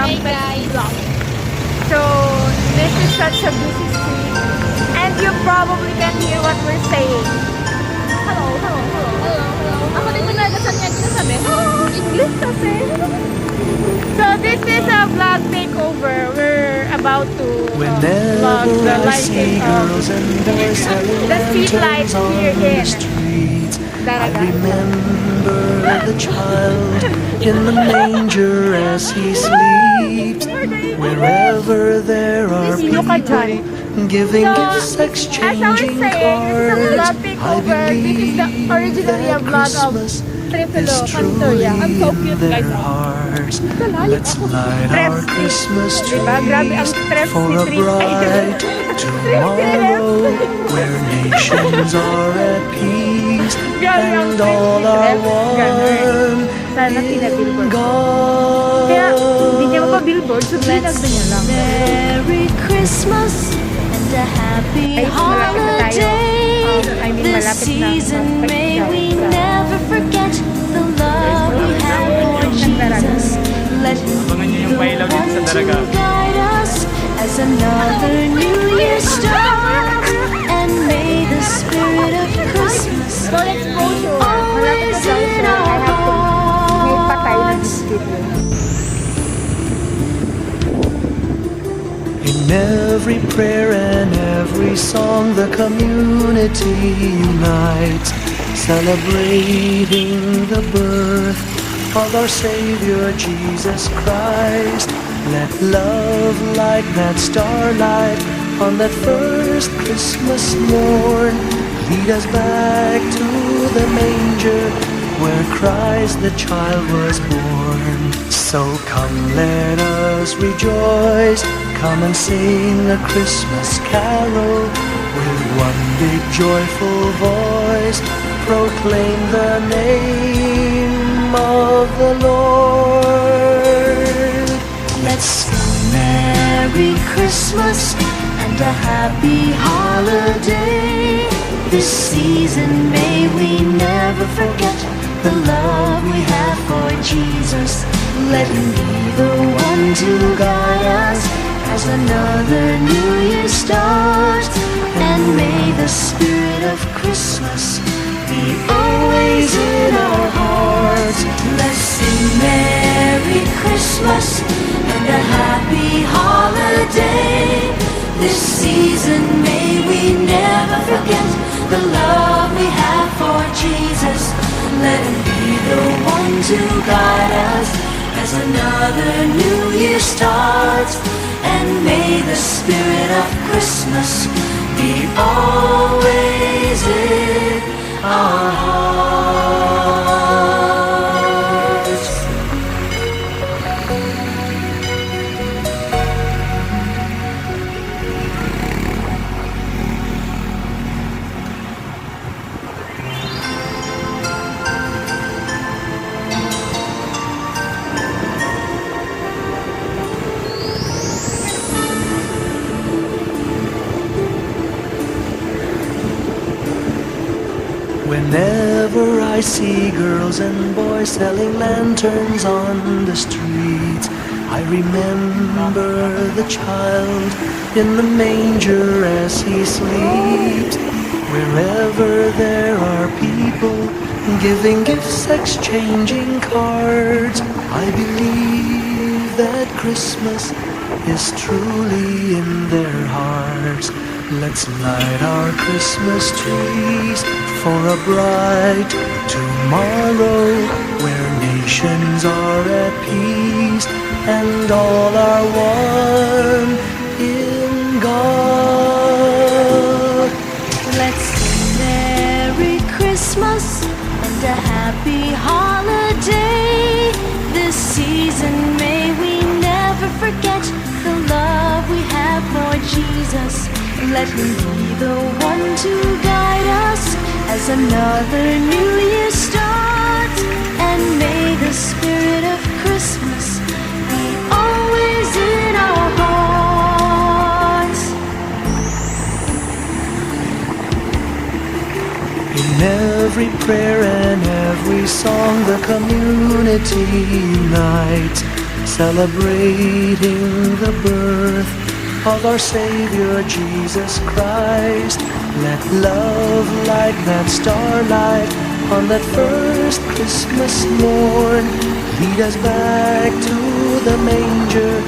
trumpet block. So this is such a busy street, and you probably can hear what we're saying. Hello, hello, hello, hello, hello. Ako din nagdasal niya dito sabi, English kasi. So this is a vlog takeover. We're about to vlog the lighting of the street lights here in I remember the child in the manger as he sleeps. Wherever there are people giving gifts, exchanging cards, I believe that Christmas is truly in their hearts. Let's light our Christmas trees for a bright tomorrow where nations are at peace and all are one in God. Let's Merry Christmas and a happy holiday. This season may we never forget the love we have for Jesus. Let Him be the one to guide us as another New Year starts. And may the spirit of Christmas always in our hearts. In every prayer and every song, the community unites, celebrating the birth of our Savior Jesus Christ. Let love like that starlight on that first Christmas morn lead us back to the manger where Christ the child was born. So come, let us rejoice, come and sing a Christmas carol with one big joyful voice, proclaim the name of the Lord. Let's sing Merry Christmas and a happy holiday. This season may we never forget the love we have for Jesus. Let Him be the one to guide us as another New Year starts. And may the spirit of Christmas be always in our hearts. Let's sing Merry Christmas and a happy holiday. This season may we never forget the love we have for Jesus. Let Him be the one to guide us as another New Year starts. And may the spirit of Christmas be always in our hearts. Whenever I see girls and boys selling lanterns on the streets, I remember the child in the manger as he sleeps. Wherever there are people giving gifts, exchanging cards, I believe that Christmas is truly in their hearts. Let's light our Christmas trees for a bright tomorrow where nations are at peace and all are one in God. Let's sing Merry Christmas and a happy holiday. This season may we never forget the love we have for Jesus. Let Him be the one to guide us as another New Year starts. And may the spirit of Christmas be always in our hearts. In every prayer and every song, the community unites, celebrating the birth of our Savior Jesus Christ. Let love like that starlight on that first Christmas morn lead us back to the manger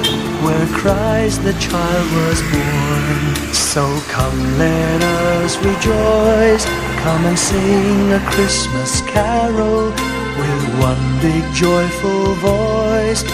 where Christ the child was born. So come, let us rejoice, come and sing a Christmas carol with one big joyful voice.